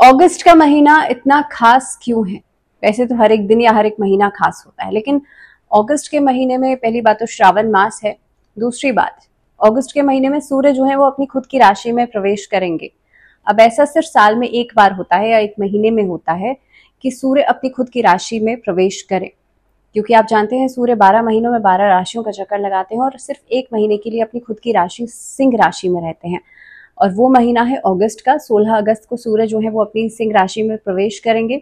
अगस्त का महीना इतना खास क्यों है? वैसे तो हर एक दिन या हर एक महीना खास होता है, लेकिन अगस्त के महीने में पहली बात तो श्रावण मास है। दूसरी बात, अगस्त के महीने में सूर्य जो है वो अपनी खुद की राशि में प्रवेश करेंगे। अब ऐसा सिर्फ साल में एक बार होता है या एक महीने में होता है कि सूर्य अपनी खुद की राशि में प्रवेश करे, क्योंकि आप जानते हैं सूर्य 12 महीनों में 12 राशियों का चक्कर लगाते हैं और सिर्फ एक महीने के लिए अपनी खुद की राशि सिंह राशि में रहते हैं। और वो महीना है अगस्त का। 16 अगस्त को सूर्य जो है वो अपनी सिंह राशि में प्रवेश करेंगे,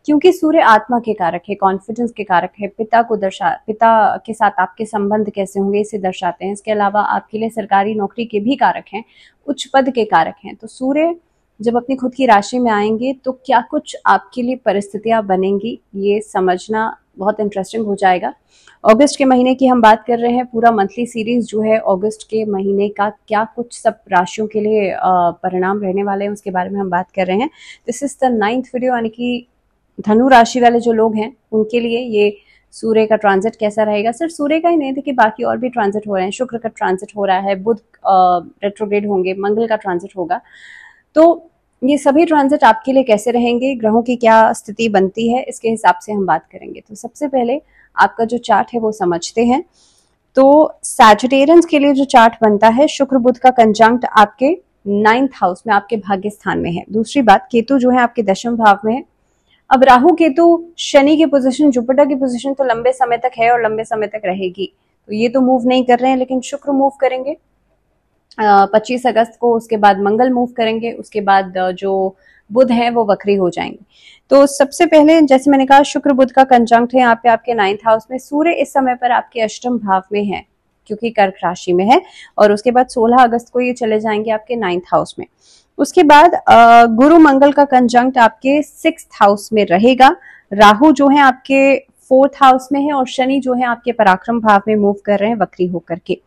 क्योंकि सूर्य आत्मा के कारक है, कॉन्फिडेंस के कारक है, पिता के साथ आपके संबंध कैसे होंगे इसे दर्शाते हैं। इसके अलावा आपके लिए सरकारी नौकरी के भी कारक हैं, उच्च पद के कारक हैं। तो सूर्य जब अपनी खुद की राशि में आएंगे तो क्या कुछ आपके लिए परिस्थितियां बनेंगी, ये समझना बहुत इंटरेस्टिंग हो जाएगा। अगस्त के महीने की हम बात कर रहे हैं। पूरा मंथली सीरीज जो है अगस्त के महीने का क्या कुछ सब राशियों के लिए परिणाम रहने वाले हैं उसके बारे में हम बात कर रहे हैं। This is the 9th video, यानी कि धनु राशि वाले जो लोग हैं उनके लिए ये सूर्य का ट्रांजिट कैसा रहेगा। सिर्फ सूर्य का ही नहीं, देखिए बाकी और भी ट्रांजिट हो रहे हैं। शुक्र का ट्रांजिट हो रहा है, बुध रेट्रोग्रेड होंगे, मंगल का ट्रांजिट होगा। तो ये सभी ट्रांजिट आपके लिए कैसे रहेंगे, ग्रहों की क्या स्थिति बनती है, इसके हिसाब से हम बात करेंगे। तो सबसे पहले आपका जो चार्ट है वो समझते हैं। तो सैजिटेरियंस के लिए जो चार्ट बनता है, शुक्र बुध का कंजंक्ट आपके 9th हाउस में, आपके भाग्य स्थान में है। दूसरी बात, केतु जो है आपके 10वें भाव में है। अब राहु केतु शनि की पोजीशन, जुपिटर की पोजीशन तो लंबे समय तक है और लंबे समय तक रहेगी, तो ये तो मूव नहीं कर रहे हैं, लेकिन शुक्र मूव करेंगे 25 अगस्त को। उसके बाद मंगल मूव करेंगे, उसके बाद जो बुध है वो वक्री हो जाएंगे। तो सबसे पहले जैसे मैंने कहा, शुक्र बुध का कंजंक्ट है यहाँ पे आपके 9th हाउस में। सूर्य इस समय पर आपके अष्टम भाव में है, क्योंकि कर्क राशि में है। और उसके बाद 16 अगस्त को ये चले जाएंगे आपके 9th हाउस में। उसके बाद गुरु मंगल का कंजंक्ट आपके 6th हाउस में रहेगा। राहु जो है आपके 4th हाउस में है और शनि जो है आपके पराक्रम भाव में मूव कर रहे हैं वक्री होकर के।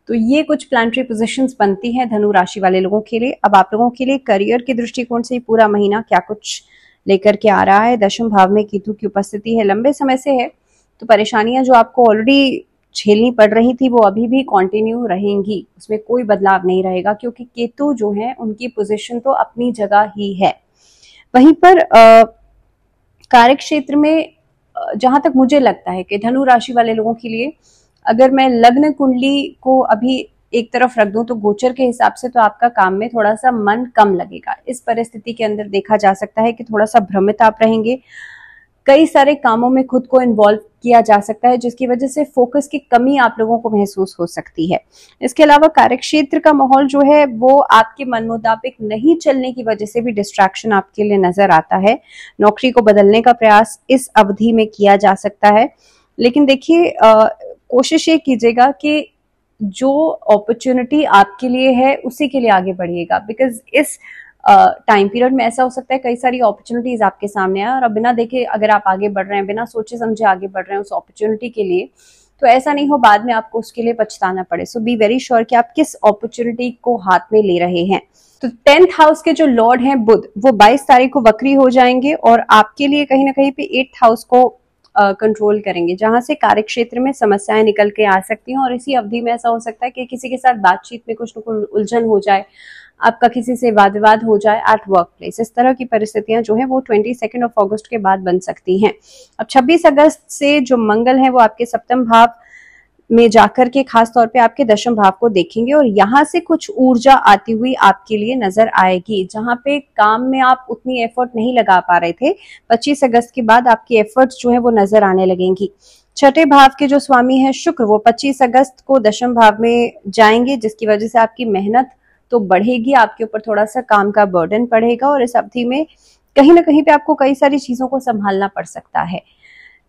तो ये कुछ प्लानिटरी पोजीशंस बनती हैं धनु राशि वाले लोगों के लिए। अब आप लोगों के लिए करियर के दृष्टिकोण से पूरा महीना क्या कुछ लेकर के आ रहा है। 10वें भाव में केतु की उपस्थिति है, लंबे समय से है, तो परेशानियां जो आपको ऑलरेडी झेलनी पड़ रही थी वो अभी भी कंटिन्यू रहेंगी, उसमें कोई बदलाव नहीं रहेगा, क्योंकि केतु जो है उनकी पोजीशन तो अपनी जगह ही है। वहीं पर कार्य क्षेत्र में जहां तक मुझे लगता है कि धनु राशि वाले लोगों के लिए, अगर मैं लग्न कुंडली को अभी एक तरफ रख दूं तो गोचर के हिसाब से तो आपका काम में थोड़ा सा मन कम लगेगा। इस परिस्थिति के अंदर देखा जा सकता है कि थोड़ा सा भ्रमित आप रहेंगे, कई सारे कामों में खुद को इन्वॉल्व किया जा सकता है, जिसकी वजह से फोकस की कमी आप लोगों को महसूस हो सकती है। इसके अलावा कार्यक्षेत्र का माहौल जो है वो आपके मन मुताबिक नहीं चलने की वजह से भी डिस्ट्रैक्शन आपके लिए नजर आता है। नौकरी को बदलने का प्रयास इस अवधि में किया जा सकता है, लेकिन देखिए कोशिश ये कीजिएगा कि जो अपॉर्चुनिटी आपके लिए है उसी के लिए आगे बढ़िएगा। बिकॉज इस टाइम पीरियड में ऐसा हो सकता है कई सारी अपॉर्चुनिटीज आपके सामने आए और अब बिना देखे अगर आप आगे बढ़ रहे हैं, बिना सोचे समझे आगे बढ़ रहे हैं उस अपॉर्चुनिटी के लिए, तो ऐसा नहीं हो बाद में आपको उसके लिए पछताना पड़े। सो बी वेरी श्योर कि आप किस अपॉर्चुनिटी को हाथ में ले रहे हैं। तो 10th हाउस के जो लॉर्ड हैं बुध, वो 22 तारीख को वक्री हो जाएंगे और आपके लिए कहीं ना कहीं पे 8th हाउस को कंट्रोल करेंगे, जहां से कार्यक्षेत्र में समस्याएं निकल के आ सकती हैं। और इसी अवधि में ऐसा हो सकता है कि किसी के साथ बातचीत में कुछ न कुछ उलझन हो जाए, आपका किसी से वाद विवाद हो जाए एट वर्क प्लेस। इस तरह की परिस्थितियां जो है वो 22 अगस्त के बाद बन सकती हैं। अब 26 अगस्त से जो मंगल है वो आपके सप्तम भाव में जाकर के खास तौर पे आपके 10वें भाव को देखेंगे और यहाँ से कुछ ऊर्जा आती हुई आपके लिए नजर आएगी। जहां पे काम में आप उतनी एफर्ट नहीं लगा पा रहे थे, 25 अगस्त के बाद आपकी एफर्ट्स जो है वो नजर आने लगेंगी। 6ठे भाव के जो स्वामी है शुक्र, वो 25 अगस्त को 10वें भाव में जाएंगे, जिसकी वजह से आपकी मेहनत तो बढ़ेगी, आपके ऊपर थोड़ा सा काम का बर्डन पड़ेगा और इस अवधि में कहीं ना कहीं पे आपको कई सारी चीजों को संभालना पड़ सकता है।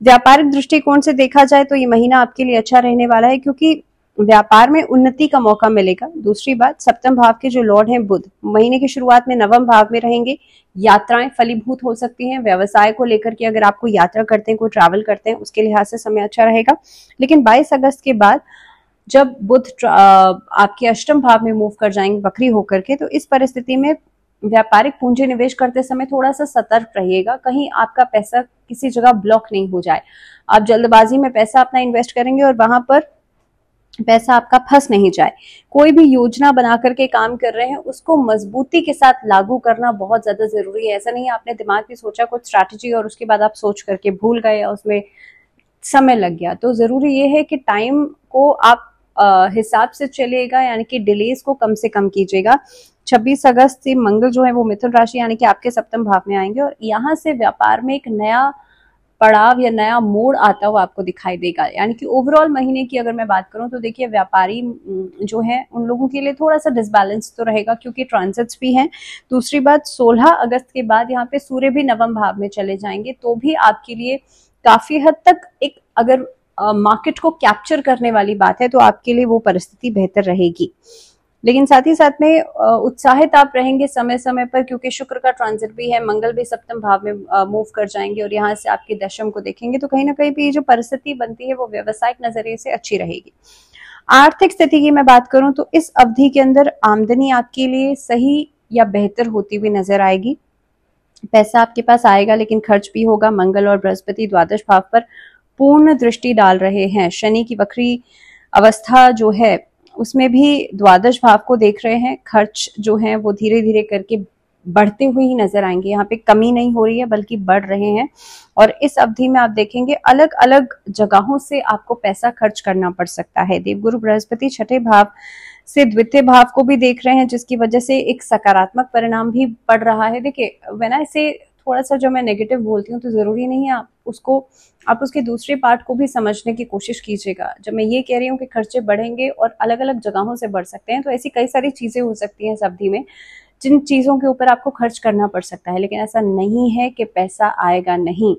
व्यापारिक दृष्टिकोण से देखा जाए तो ये महीना आपके लिए अच्छा रहने वाला है, क्योंकि व्यापार में उन्नति का मौका मिलेगा। दूसरी बात, सप्तम भाव के जो लॉर्ड हैं बुध, महीने की शुरुआत में 9वें भाव में रहेंगे। यात्राएं फलीभूत हो सकती हैं। व्यवसाय को लेकर के अगर आप कोई यात्रा करते हैं, कोई ट्रैवल करते हैं, उसके लिहाज से समय अच्छा रहेगा। लेकिन 22 अगस्त के बाद जब बुध आपके अष्टम भाव में मूव कर जाएंगे वक्री होकर के, तो इस परिस्थिति में व्यापारिक पूंजी निवेश करते समय थोड़ा सा सतर्क रहिएगा, कहीं आपका पैसा किसी जगह ब्लॉक नहीं हो जाए। आप जल्दबाजी में पैसा अपना इन्वेस्ट करेंगे और वहां पर पैसा आपका फंस नहीं जाए। कोई भी योजना बना करके काम कर रहे हैं उसको मजबूती के साथ लागू करना बहुत ज्यादा जरूरी है। ऐसा नहीं है आपने दिमाग में सोचा कुछ स्ट्रैटेजी और उसके बाद आप सोच करके भूल गए या उसमें समय लग गया। तो जरूरी ये है कि टाइम को आप हिसाब से चलेगा, यानी कि डिलेज को कम से कम कीजिएगा। 26 अगस्त से मंगल जो है वो मिथुन राशि यानी कि आपके सप्तम भाव में आएंगे और यहाँ से व्यापार में एक नया पड़ाव या नया मोड़ आता हुआ आपको दिखाई देगा। यानी कि ओवरऑल महीने की अगर मैं बात करूं तो देखिए व्यापारी जो है उन लोगों के लिए थोड़ा सा डिसबैलेंस तो रहेगा क्योंकि ट्रांजिट्स भी हैं। दूसरी बात 16 अगस्त के बाद यहाँ पे सूर्य भी नवम भाव में चले जाएंगे, तो भी आपके लिए काफी हद तक एक अगर मार्केट को कैप्चर करने वाली बात है तो आपके लिए वो परिस्थिति बेहतर रहेगी। लेकिन साथ ही साथ में उत्साहित आप रहेंगे समय समय पर, क्योंकि शुक्र का ट्रांजिट भी है, मंगल भी सप्तम भाव में मूव कर जाएंगे और यहाँ से आपके दशम को देखेंगे, तो कहीं ना कहीं पे ये जो परिस्थिति बनती है वो व्यवसायिक नजरिए से अच्छी रहेगी। आर्थिक स्थिति की मैं बात करूं तो इस अवधि के अंदर आमदनी आपके लिए सही या बेहतर होती हुई नजर आएगी। पैसा आपके पास आएगा लेकिन खर्च भी होगा। मंगल और बृहस्पति द्वादश भाव पर पूर्ण दृष्टि डाल रहे हैं। शनि की वक्री अवस्था जो है उसमें भी द्वादश भाव को देख रहे हैं। खर्च जो है वो धीरे धीरे करके बढ़ते हुए ही नजर आएंगे, यहाँ पे कमी नहीं हो रही है बल्कि बढ़ रहे हैं। और इस अवधि में आप देखेंगे अलग अलग जगहों से आपको पैसा खर्च करना पड़ सकता है। देवगुरु बृहस्पति छठे भाव से द्वितीय भाव को भी देख रहे हैं, जिसकी वजह से एक सकारात्मक परिणाम भी पड़ रहा है। देखिए वैना इसे थोड़ा सा जो मैं नेगेटिव बोलती हूँ तो जरूरी नहीं है आप उसके दूसरे पार्ट को भी समझने की कोशिश कीजिएगा। जब मैं ये कह रही हूँ कि खर्चे बढ़ेंगे और अलग अलग जगहों से बढ़ सकते हैं, तो ऐसी कई सारी चीजें हो सकती हैं इस अवधि में जिन चीजों के ऊपर आपको खर्च करना पड़ सकता है। लेकिन ऐसा नहीं है कि पैसा आएगा नहीं,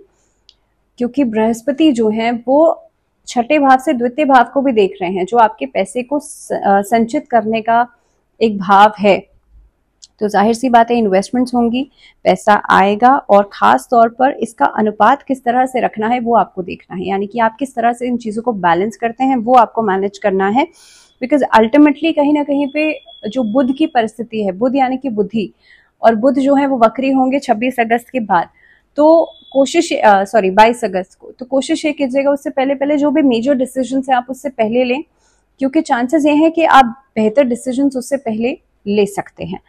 क्योंकि बृहस्पति जो है वो छठे भाव से द्वितीय भाव को भी देख रहे हैं, जो आपके पैसे को संचित करने का एक भाव है। तो जाहिर सी बात है इन्वेस्टमेंट्स होंगी, पैसा आएगा और खास तौर पर इसका अनुपात किस तरह से रखना है वो आपको देखना है। यानी कि आप किस तरह से इन चीजों को बैलेंस करते हैं वो आपको मैनेज करना है। बिकॉज अल्टीमेटली कहीं ना कहीं पे जो बुध की परिस्थिति है, बुध यानी कि बुद्धि, और बुध जो है वो वक्री होंगे 26 अगस्त के बाद। तो कोशिश 22 अगस्त को, तो कोशिश ये कीजिएगा उससे पहले पहले जो भी मेजर डिसीजन है आप उससे पहले लें, क्योंकि चांसेस ये हैं कि आप बेहतर डिसीजन उससे पहले ले सकते हैं।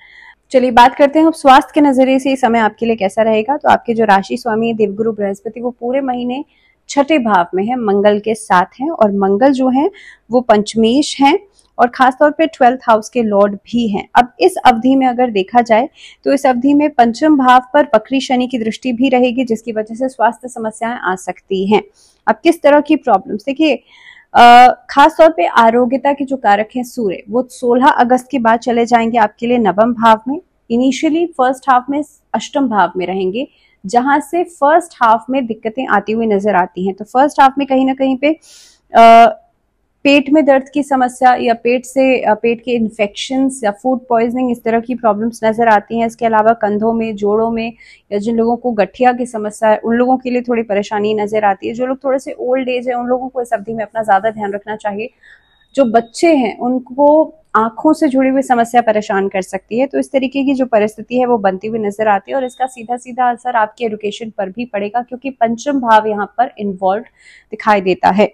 चलिए बात करते हैं अब स्वास्थ्य के नजरिए से ये समय आपके लिए कैसा रहेगा। तो आपके जो राशि स्वामी है देवगुरु बृहस्पति वो पूरे महीने छठे भाव में है, मंगल के साथ हैं, और मंगल जो है वो पंचमेश हैं और खासतौर पे 12th हाउस के लॉर्ड भी हैं। अब इस अवधि में अगर देखा जाए तो इस अवधि में पंचम भाव पर वक्री शनि की दृष्टि भी रहेगी, जिसकी वजह से स्वास्थ्य समस्याएं आ सकती हैं। अब किस तरह की प्रॉब्लम्स, देखिए खास तौर पे आरोग्यता के जो कारक हैं सूर्य, वो 16 अगस्त के बाद चले जाएंगे आपके लिए नवम भाव में। इनिशियली फर्स्ट हाफ में अष्टम भाव में रहेंगे, जहां से फर्स्ट हाफ में दिक्कतें आती हुई नजर आती हैं। तो फर्स्ट हाफ में कहीं ना कहीं पे पेट में दर्द की समस्या या पेट के इन्फेक्शंस या फूड पॉइजनिंग, इस तरह की प्रॉब्लम्स नजर आती हैं। इसके अलावा कंधों में, जोड़ों में, या जिन लोगों को गठिया की समस्या है उन लोगों के लिए थोड़ी परेशानी नजर आती है। जो लोग थोड़े से ओल्ड एज है उन लोगों को इस अवधि में अपना ज्यादा ध्यान रखना चाहिए। जो बच्चे हैं उनको आंखों से जुड़ी हुई समस्या परेशान कर सकती है। तो इस तरीके की जो परिस्थिति है वो बनती हुई नजर आती है और इसका सीधा सीधा असर आपके एजुकेशन पर भी पड़ेगा, क्योंकि पंचम भाव यहाँ पर इन्वॉल्व दिखाई देता है।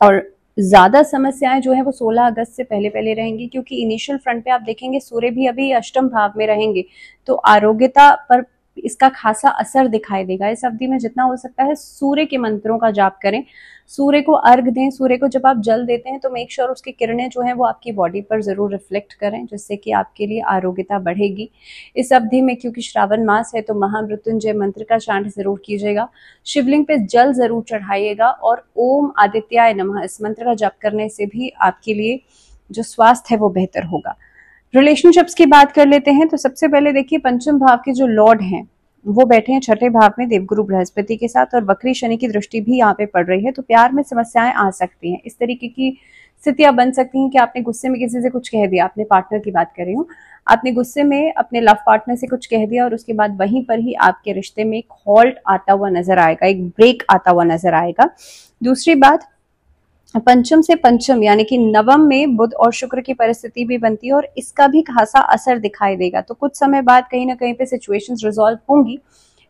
और ज्यादा समस्याएं जो है वो 16 अगस्त से पहले पहले रहेंगी, क्योंकि इनिशियल फ्रंट पे आप देखेंगे सूर्य भी अभी अष्टम भाव में रहेंगे, तो आरोग्यता पर इसका खासा असर दिखाई देगा। इस अवधि में जितना हो सकता है सूर्य के मंत्रों का जाप करें, सूर्य को अर्घ दें। सूर्य को जब आप जल देते हैं तो मेक श्योर उसकी किरणें जो हैं वो आपकी बॉडी पर जरूर रिफ्लेक्ट करें, जिससे कि आपके लिए आरोग्यता बढ़ेगी। इस अवधि में क्योंकि श्रावण मास है तो महामृत्युंजय मंत्र का चांट जरूर कीजिएगा, शिवलिंग पे जल जरूर चढ़ाइएगा और ओम आदित्याय नमः इस मंत्र का जप करने से भी आपके लिए जो स्वास्थ्य है वो बेहतर होगा। रिलेशनशिप्स की बात कर लेते हैं। तो सबसे पहले देखिए पंचम भाव के जो लॉर्ड हैं वो बैठे हैं छठे भाव में देवगुरु बृहस्पति के साथ, और वक्री शनि की दृष्टि भी यहाँ पे पड़ रही है। तो प्यार में समस्याएं आ सकती हैं। इस तरीके की स्थितियां बन सकती हैं कि आपने गुस्से में किसी से कुछ कह दिया, अपने पार्टनर की बात कर रही हूँ, आपने गुस्से में अपने लव पार्टनर से कुछ कह दिया और उसके बाद वहीं पर ही आपके रिश्ते में एक हॉल्ट आता हुआ नजर आएगा, एक ब्रेक आता हुआ नजर आएगा। दूसरी बात, पंचम से पंचम यानी कि नवम में बुध और शुक्र की परिस्थिति भी बनती है और इसका भी खासा असर दिखाई देगा। तो कुछ समय बाद कहीं ना कहीं पे सिचुएशंस रिजॉल्व होंगी,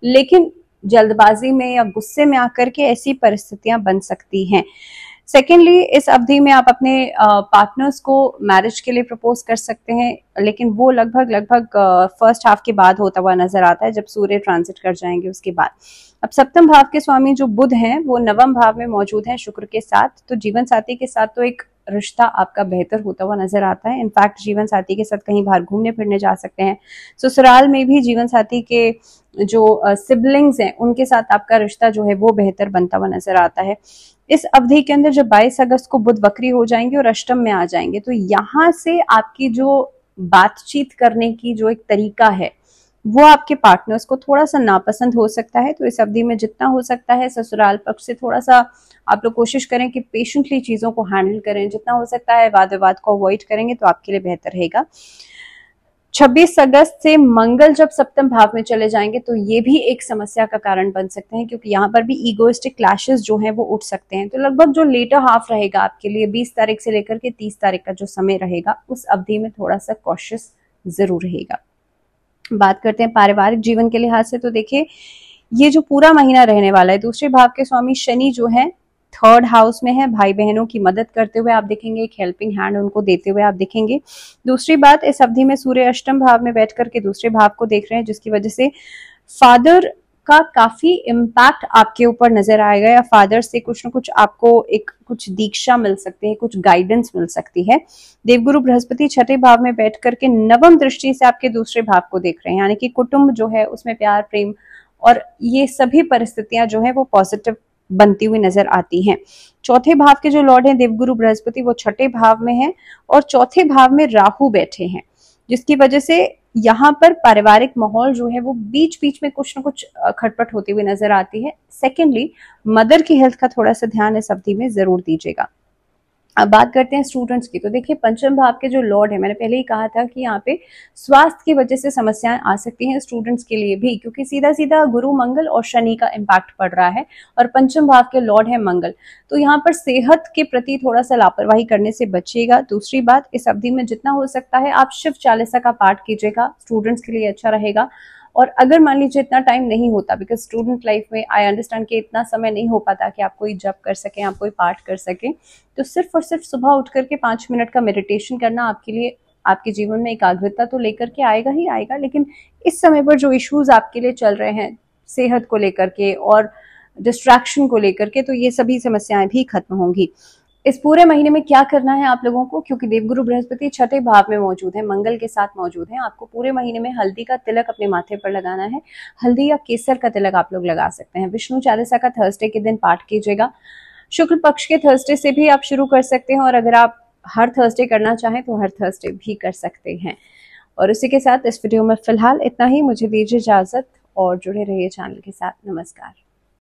लेकिन जल्दबाजी में या गुस्से में आकर के ऐसी परिस्थितियां बन सकती हैं। सेकेंडली, इस अवधि में आप अपने पार्टनर्स को मैरिज के लिए प्रपोज कर सकते हैं, लेकिन वो लगभग फर्स्ट हाफ के बाद होता हुआ नजर आता है, जब सूर्य ट्रांजिट कर जाएंगे उसके बाद। अब सप्तम भाव के स्वामी जो बुध हैं वो नवम भाव में मौजूद हैं शुक्र के साथ, तो जीवन साथी के साथ तो एक रिश्ता आपका बेहतर होता हुआ नजर आता है। इनफैक्ट जीवन साथी के साथ कहीं बाहर घूमने फिरने जा सकते हैं। ससुराल में भी जीवन साथी के जो सिबलिंग्स हैं उनके साथ आपका रिश्ता जो है वो बेहतर बनता हुआ नजर आता है। इस अवधि के अंदर जब 22 अगस्त को बुध वक्री हो जाएंगे और अष्टम में आ जाएंगे, तो यहाँ से आपकी जो बातचीत करने की जो एक तरीका है वो आपके पार्टनर्स को थोड़ा सा नापसंद हो सकता है। तो इस अवधि में जितना हो सकता है ससुराल पक्ष से थोड़ा सा आप लोग कोशिश करें कि पेशेंटली चीजों को हैंडल करें, जितना हो सकता है वाद विवाद को अवॉइड करेंगे तो आपके लिए बेहतर रहेगा। 26 अगस्त से मंगल जब सप्तम भाव में चले जाएंगे तो ये भी एक समस्या का कारण बन सकते हैं, क्योंकि यहाँ पर भी ईगोइस्टिक क्लैशेस जो हैं वो उठ सकते हैं। तो लगभग जो लेटर हाफ रहेगा आपके लिए 20 तारीख से लेकर के 30 तारीख का जो समय रहेगा उस अवधि में थोड़ा सा कॉशियस जरूर रहेगा। बात करते हैं पारिवारिक जीवन के लिहाज से, तो देखिए ये जो पूरा महीना रहने वाला है, दूसरे भाव के स्वामी शनि जो है थर्ड हाउस में है, भाई बहनों की मदद करते हुए आप देखेंगे, एक हेल्पिंग हैंड उनको देते हुए आप देखेंगे। दूसरी बात, इस अवधि में सूर्य अष्टम भाव में बैठ करके दूसरे भाव को देख रहे हैं, जिसकी वजह से फादर का काफी इम्पैक्ट आपके ऊपर नजर आएगा, या फादर से कुछ ना कुछ आपको एक कुछ दीक्षा मिल सकती है, कुछ गाइडेंस मिल सकती है। देवगुरु बृहस्पति छठे भाव में बैठ करके नवम दृष्टि से आपके दूसरे भाव को देख रहे हैं, यानी कि कुटुंब जो है उसमें प्यार प्रेम और ये सभी परिस्थितियां जो है वो पॉजिटिव बनती हुई नजर आती हैं। चौथे भाव के जो लॉर्ड हैं देवगुरु बृहस्पति वो छठे भाव में है और चौथे भाव में राहु बैठे हैं, जिसकी वजह से यहाँ पर पारिवारिक माहौल जो है वो बीच बीच में कुछ ना कुछ खटपट होती हुई नजर आती है। सेकेंडली, मदर की हेल्थ का थोड़ा सा ध्यान इस अवधि में जरूर दीजिएगा। अब बात करते हैं स्टूडेंट्स की, तो देखिए पंचम भाव के जो लॉर्ड है, मैंने पहले ही कहा था कि यहाँ पे स्वास्थ्य की वजह से समस्याएं आ सकती हैं स्टूडेंट्स के लिए भी, क्योंकि सीधा सीधा गुरु मंगल और शनि का इम्पैक्ट पड़ रहा है और पंचम भाव के लॉर्ड है मंगल, तो यहाँ पर सेहत के प्रति थोड़ा सा लापरवाही करने से बचिएगा। दूसरी बात, इस अवधि में जितना हो सकता है आप शिव चालीसा का पाठ कीजिएगा, स्टूडेंट्स के लिए अच्छा रहेगा। और अगर मान लीजिए इतना टाइम नहीं होता, बिकॉज स्टूडेंट लाइफ में आई अंडरस्टैंड कि इतना समय नहीं हो पाता कि आप कोई जप कर सकें, आप कोई पाठ कर सकें, तो सिर्फ और सिर्फ सुबह उठ करके 5 मिनट का मेडिटेशन करना आपके लिए आपके जीवन में एकाग्रता तो लेकर के आएगा ही आएगा, लेकिन इस समय पर जो इश्यूज आपके लिए चल रहे हैं सेहत को लेकर के और डिस्ट्रैक्शन को लेकर के, तो ये सभी समस्याएं भी खत्म होंगी। इस पूरे महीने में क्या करना है आप लोगों को, क्योंकि देवगुरु बृहस्पति छठे भाव में मौजूद है, मंगल के साथ मौजूद है, आपको पूरे महीने में हल्दी का तिलक अपने माथे पर लगाना है। हल्दी या केसर का तिलक आप लोग लगा सकते हैं। विष्णु चालीसा का थर्सडे के दिन पाठ कीजिएगा। शुक्ल पक्ष के थर्सडे से भी आप शुरू कर सकते हैं, और अगर आप हर थर्सडे करना चाहें तो हर थर्सडे भी कर सकते हैं। और उसी के साथ इस वीडियो में फिलहाल इतना ही। मुझे दीजिए इजाजत और जुड़े रहिए चैनल के साथ। नमस्कार।